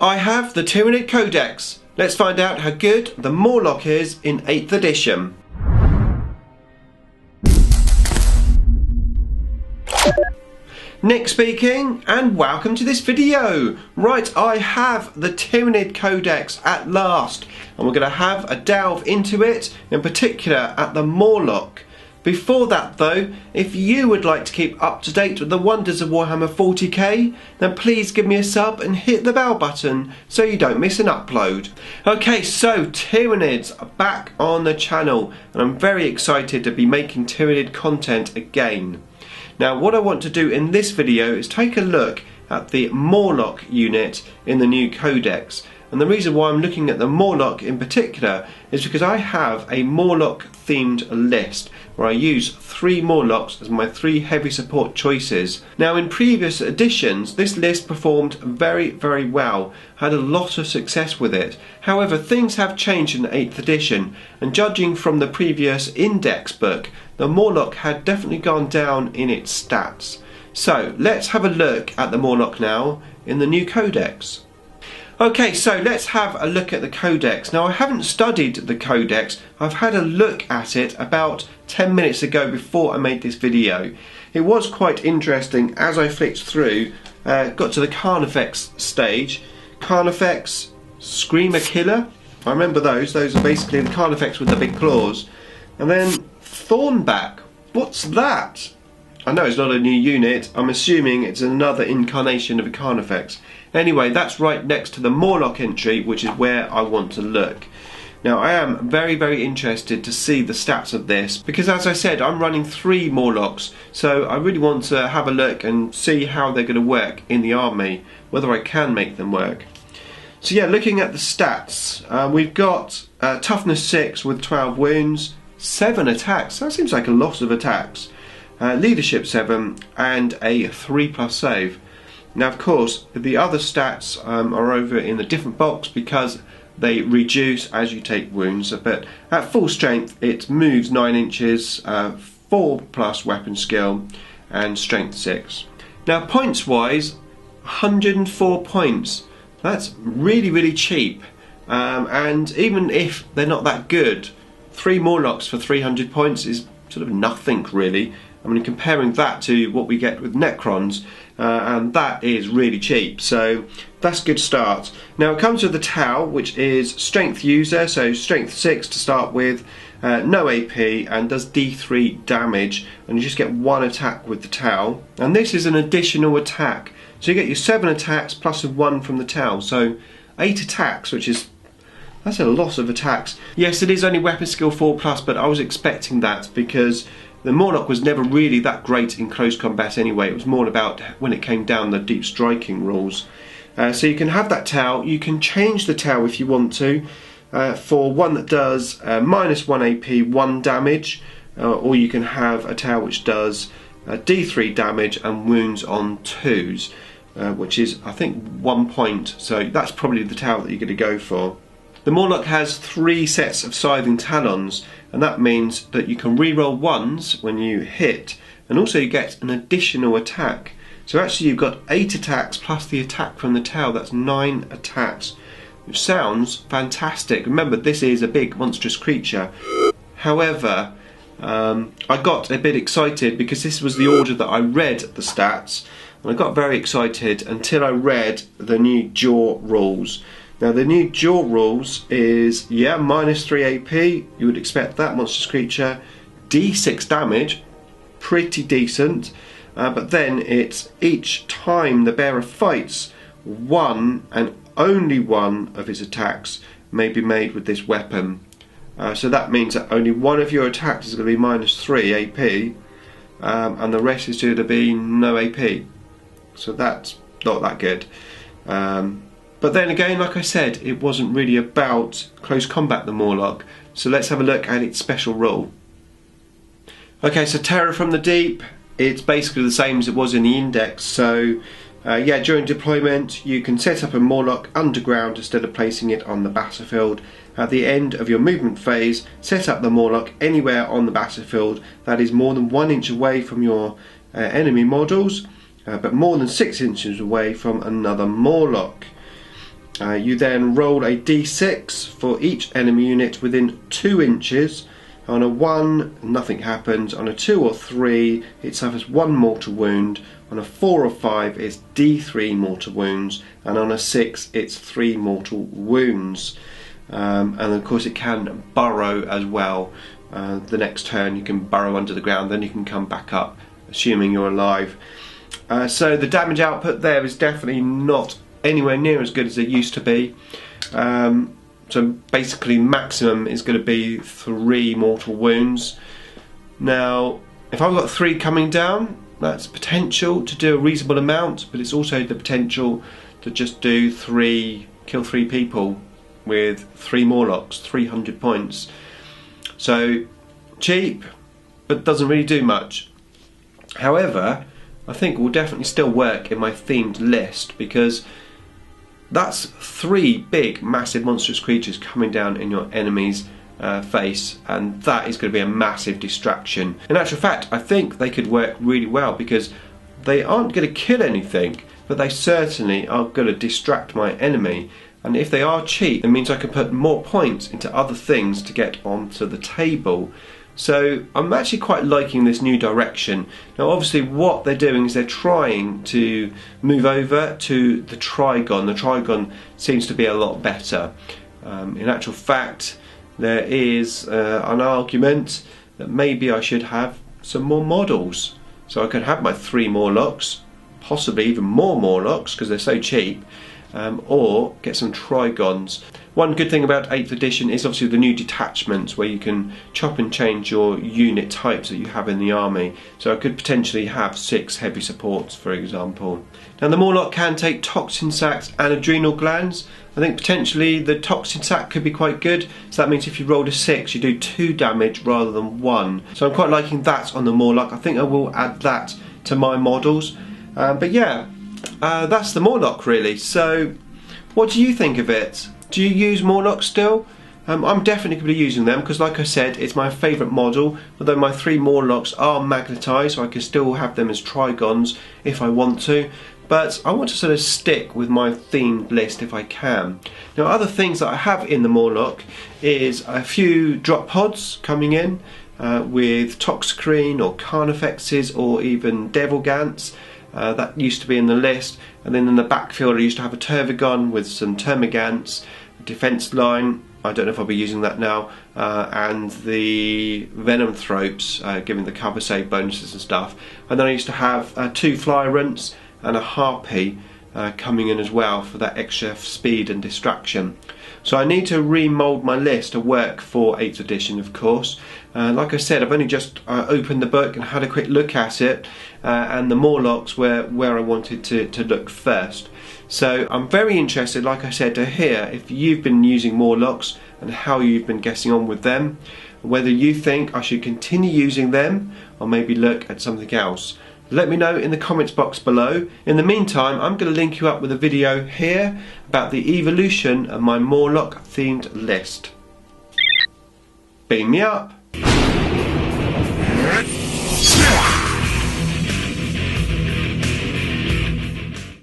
I have the Tyranid Codex. Let's find out how good the Mawloc is in 8th edition. Nick speaking, and welcome to this video. Right, I have the Tyranid Codex at last, and we're going to have a delve into it, in particular at the Mawloc. Before that though, if you would like to keep up to date with the wonders of Warhammer 40k, then please give me a sub and hit the bell button so you don't miss an upload. Okay, so Tyranids are back on the channel, and I'm very excited to be making Tyranid content again. Now what I want to do in this video is take a look at the Mawloc unit in the new codex. And the reason why I'm looking at the Mawloc in particular is because I have a Mawloc themed list where I use 3 Mawlocs as my 3 heavy support choices. Now in previous editions this list performed very well, had a lot of success with it. However, things have changed in 8th edition, and judging from the previous index book, the Mawloc had definitely gone down in its stats. So let's have a look at the Mawloc now in the new codex. Okay, so let's have a look at the codex. Now I haven't studied the codex, I've had a look at it about 10 minutes ago before I made this video. It was quite interesting as I flicked through, got to the Carnifex stage. Carnifex, Screamer Killer, I remember those are basically the Carnifex with the big claws. And then Thornback, what's that? I know it's not a new unit, I'm assuming it's another incarnation of a Carnifex. Anyway, that's right next to the Mawloc entry, which is where I want to look. Now I am very interested to see the stats of this, because as I said, I'm running 3 Mawlocs, so I really want to have a look and see how they're going to work in the army, whether I can make them work. So yeah, looking at the stats, we've got toughness 6 with 12 wounds, 7 attacks, that seems like a lot of attacks, leadership 7 and a 3+ save. Now of course the other stats are over in the different box because they reduce as you take wounds, but at full strength it moves 9 inches, 4+ weapon skill and strength 6. Now points wise, 104 points, that's really cheap, and even if they're not that good, 3 Mawlocs for 300 points is sort of nothing really. I mean, comparing that to what we get with Necrons, and that is really cheap, so that's a good start. Now it comes with the Tau, which is strength user, so strength 6 to start with, no AP, and does D3 damage, and you just get 1 attack with the Tau. And this is an additional attack, so you get your 7 attacks plus a 1 from the Tau, so 8 attacks, that's a lot of attacks. Yes, it is only weapon skill 4+, but I was expecting that because the Mawloc was never really that great in close combat anyway. It was more about when it came down the deep striking rules. So you can have that Tau. You can change the Tau if you want to for one that does -1 AP, 1 damage, or you can have a Tau which does D3 damage and wounds on 2s, which is I think 1 point. So that's probably the Tau that you're going to go for. The Mawloc has 3 sets of Scything Talons, and that means that you can reroll 1s when you hit, and also you get an additional attack. So actually you've got 8 attacks plus the attack from the Tau, that's 9 attacks, which sounds fantastic. Remember, this is a big monstrous creature. However, I got a bit excited because this was the order that I read the stats, and I got very excited until I read the new Jaw rules. Now the new Jaw rules is, yeah, -3 AP, you would expect that, monstrous creature, D6 damage, pretty decent, but then it's each time the bearer fights, 1 and only 1 of his attacks may be made with this weapon. So that means that only 1 of your attacks is going to be -3 AP, and the rest is going to be no AP. So that's not that good. But then again, like I said, it wasn't really about close combat, the Mawloc, so let's have a look at its special rule. Okay, so Terror from the Deep, it's basically the same as it was in the index, so yeah, during deployment you can set up a Mawloc underground instead of placing it on the battlefield. At the end of your movement phase, set up the Mawloc anywhere on the battlefield that is more than 1 inch away from your enemy models, but more than 6 inches away from another Mawloc. You then roll a d6 for each enemy unit within 2 inches. On a 1, nothing happens. On a 2 or 3, it suffers 1 mortal wound. On a 4 or 5, it's d3 mortal wounds. And on a 6, it's 3 mortal wounds. And of course it can burrow as well. The next turn you can burrow under the ground, then you can come back up, assuming you're alive. So the damage output there is definitely not anywhere near as good as it used to be. So basically maximum is going to be 3 mortal wounds. Now if I've got 3 coming down, that's potential to do a reasonable amount, but it's also the potential to just do kill 3 people with 3 Mawlocs, 300 points. So cheap, but doesn't really do much. However, I think it will definitely still work in my themed list, because that's 3 big, massive, monstrous creatures coming down in your enemy's face, and that is going to be a massive distraction. In actual fact, I think they could work really well, because they aren't going to kill anything, but they certainly are going to distract my enemy. And if they are cheap, it means I can put more points into other things to get onto the table. So I'm actually quite liking this new direction. Now obviously what they're doing is they're trying to move over to the Trigon. The Trigon seems to be a lot better. In actual fact, there is an argument that maybe I should have some more models. So I could have my 3 Mawlocs, possibly even more Mawlocs because they're so cheap. Or get some Trigons. One good thing about 8th edition is obviously the new detachments, where you can chop and change your unit types that you have in the army. So I could potentially have 6 heavy supports, for example. Now the Mawloc can take toxin sacs and adrenal glands. I think potentially the toxin sac could be quite good. So that means if you rolled a 6, you do 2 damage rather than 1. So I'm quite liking that on the Mawloc. I think I will add that to my models. But yeah. That's the Mawloc really. So what do you think of it? Do you use Mawloc still? I'm definitely going to be using them because, like I said, it's my favourite model, although my 3 Mawlocs are magnetised, so I can still have them as Trigons if I want to, but I want to sort of stick with my themed list if I can. Now other things that I have in the Mawloc is a few drop pods coming in with Toxicrene or Carnifexes or even Devil Gants. That used to be in the list, and then in the backfield I used to have a Tervigon with some Termagants, a defence line, I don't know if I'll be using that now, and the Venomthropes, giving the cover save bonuses and stuff. And then I used to have 2 Flyrants and a Harpy coming in as well for that extra speed and distraction. So I need to remould my list to work for 8th edition, of course. Like I said, I've only just opened the book and had a quick look at it, and the Mawlocs were where I wanted to look first. So I'm very interested, like I said, to hear if you've been using Mawlocs and how you've been getting on with them, whether you think I should continue using them or maybe look at something else. Let me know in the comments box below. In the meantime, I'm going to link you up with a video here about the evolution of my Mawloc themed list. Beam me up!